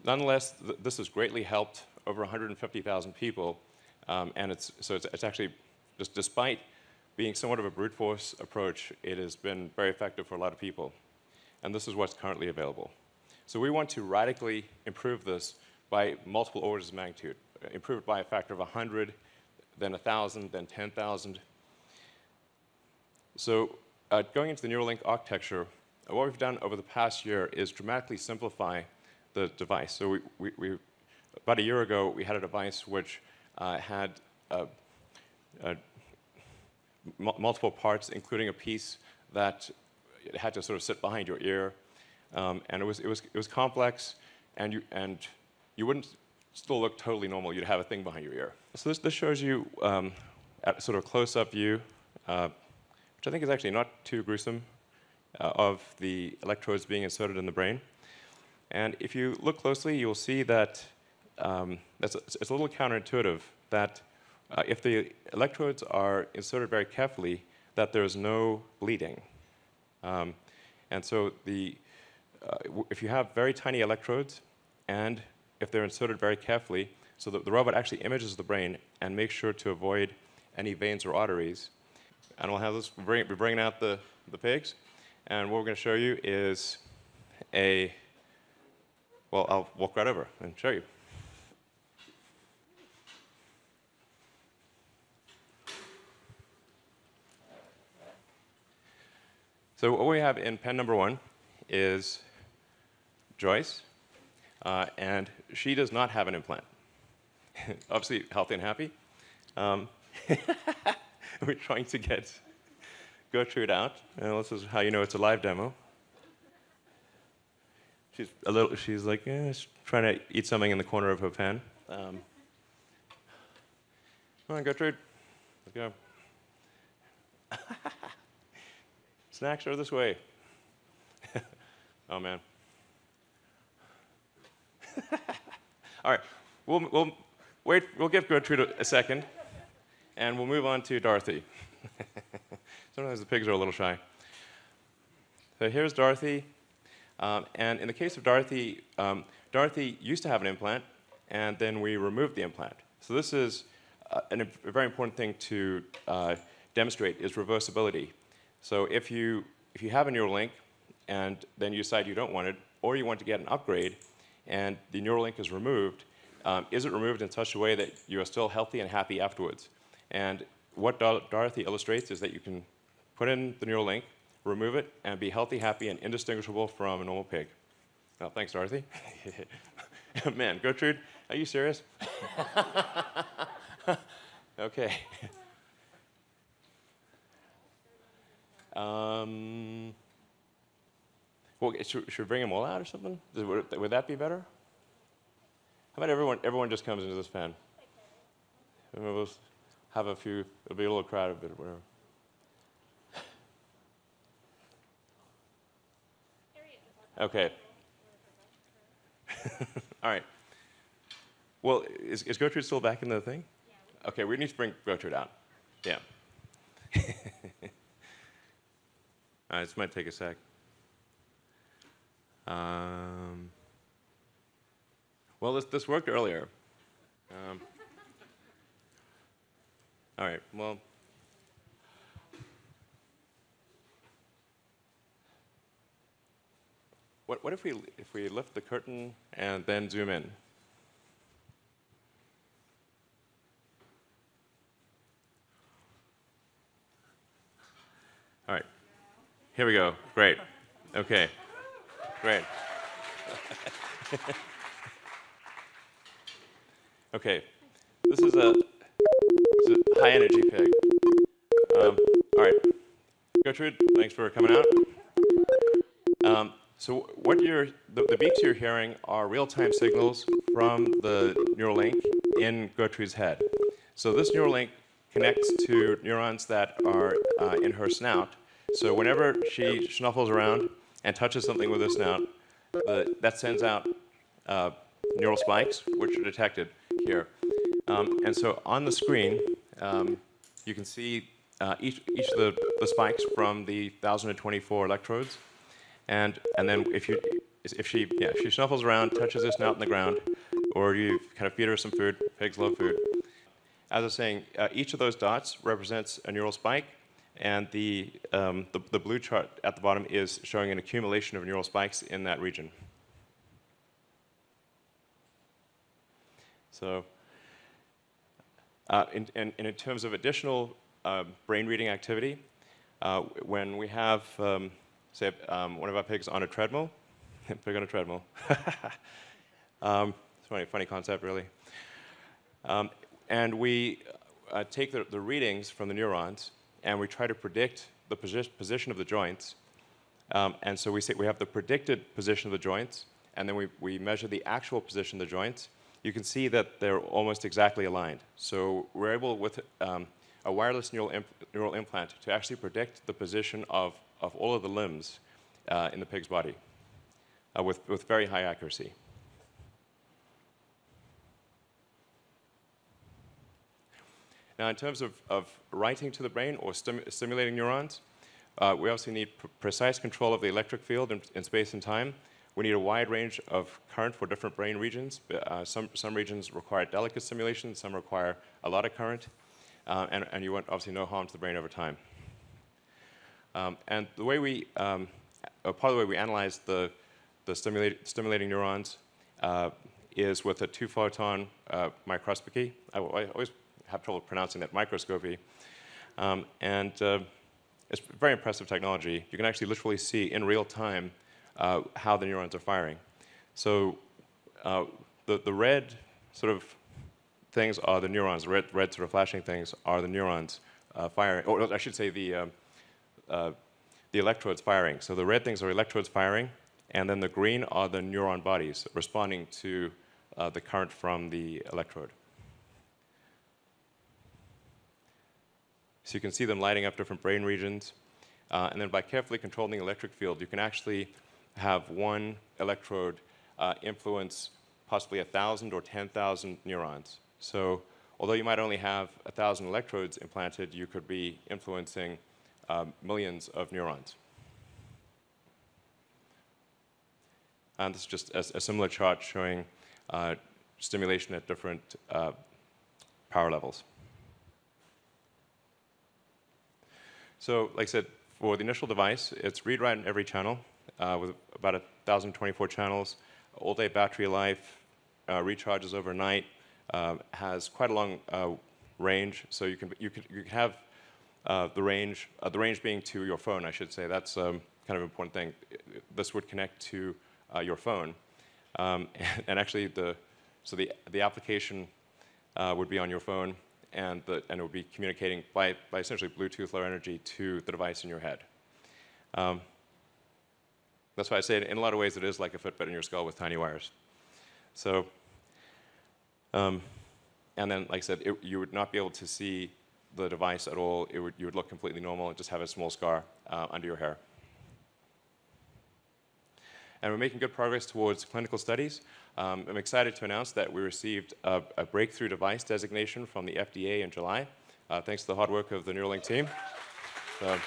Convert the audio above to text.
Nonetheless, this has greatly helped over 150,000 people, and it's actually, just despite being somewhat of a brute force approach, it has been very effective for a lot of people. And this is what's currently available. So we want to radically improve this by multiple orders of magnitude, improve it by a factor of 100, then 1,000, then 10,000. So going into the Neuralink architecture, what we've done over the past year is dramatically simplify the device. So about a year ago, we had a device which had multiple parts, including a piece that had to sort of sit behind your ear, and it was complex, and you wouldn't still look totally normal. You'd have a thing behind your ear. So this shows you at sort of close-up view, which I think is actually not too gruesome, of the electrodes being inserted in the brain. And if you look closely, you'll see that it's a little counterintuitive that if the electrodes are inserted very carefully, that there's no bleeding. And so if you have very tiny electrodes, and if they're inserted very carefully, so that the robot actually images the brain and makes sure to avoid any veins or arteries. And we'll have this, we're bringing out the pigs, and what we're going to show you is well, I'll walk right over and show you. So what we have in pen number 1 is Joyce, and she does not have an implant. Obviously healthy and happy. We're trying to get Gertrude out, and this is how you know it's a live demo. She's like, she's trying to eat something in the corner of her pen. Come on, Gertrude, let's go. Snacks are this way. Oh, man. All right, we'll wait. We'll give Gertrude a second, and we'll move on to Dorothy. Sometimes the pigs are a little shy. So here's Dorothy, and in the case of Dorothy, Dorothy used to have an implant, and then we removed the implant. So this is a very important thing to demonstrate is reversibility. So if you have a Neuralink, and then you decide you don't want it, or you want to get an upgrade, and the Neuralink is removed, is it removed in such a way that you are still healthy and happy afterwards? And what Dorothy illustrates is that you can put in the Neuralink, remove it, and be healthy, happy, and indistinguishable from a normal pig. Well, thanks, Dorothy. Man, Gertrude, are you serious? Okay. Well, should we bring them all out or something? Would that be better? How about everyone just comes into this pen? We'll have a few, it'll be a little crowded, but whatever. Okay. All right. Well, is Gertrude still back in the thing? Yeah. Okay, we need to bring Gertrude out. Yeah. All right, this might take a sec. Well, this worked earlier. All right, well. What if we lift the curtain and then zoom in? All right. Here we go. Great. Okay. Great. Okay. This is a high energy pig. All right. Gertrude, thanks for coming out. So what the beeps you're hearing are real-time signals from the Neuralink in Gertrude's head. So this Neuralink connects to neurons that are in her snout. So whenever she snuffles around and touches something with her snout, that sends out neural spikes, which are detected here. And so on the screen, you can see each of the spikes from the 1,024 electrodes. And then if you if she snuffles around, touches this snout in the ground, or you kind of feed her some food. Pigs love food. As I was saying, each of those dots represents a neural spike, and the blue chart at the bottom is showing an accumulation of neural spikes in that region. So, in terms of additional brain reading activity, when we have, say, one of our pigs on a treadmill, pig on a treadmill. It's a funny concept, really. And we take the readings from the neurons, and we try to predict the position of the joints. And so we have the predicted position of the joints, and then we measure the actual position of the joints. You can see that they're almost exactly aligned. So we're able, with a wireless neural implant, to actually predict the position of all of the limbs in the pig's body with very high accuracy. Now, in terms of writing to the brain or stimulating neurons, we also need precise control of the electric field in space and time. We need a wide range of current for different brain regions. Some regions require delicate stimulation, some require a lot of current, and you want obviously no harm to the brain over time. And the way part of the way we analyze the stimulating neurons is with a 2-photon microscopy. I always have trouble pronouncing that, microscopy. And it's very impressive technology. You can actually literally see in real time how the neurons are firing. So the red sort of things are the neurons. The red sort of flashing things are the neurons firing, or I should say the electrodes firing. So the red things are electrodes firing, and then the green are the neuron bodies responding to the current from the electrode. So you can see them lighting up different brain regions. And then by carefully controlling the electric field, you can actually have one electrode influence possibly 1,000 or 10,000 neurons. So although you might only have 1,000 electrodes implanted, you could be influencing millions of neurons. And this is just a similar chart showing stimulation at different power levels. So, like I said, for the initial device, it's read-write in every channel with about 1,024 channels, all-day battery life, recharges overnight, has quite a long range. So you can have the range being to your phone, I should say. That's kind of an important thing. This would connect to your phone, and actually the application would be on your phone. And it will be communicating by essentially Bluetooth Low Energy to the device in your head. That's why I say in a lot of ways it is like a Fitbit in your skull with tiny wires. So, and then, like I said, you would not be able to see the device at all. You would look completely normal and just have a small scar under your hair. And we're making good progress towards clinical studies. I'm excited to announce that we received a breakthrough device designation from the FDA in July, thanks to the hard work of the Neuralink team. So,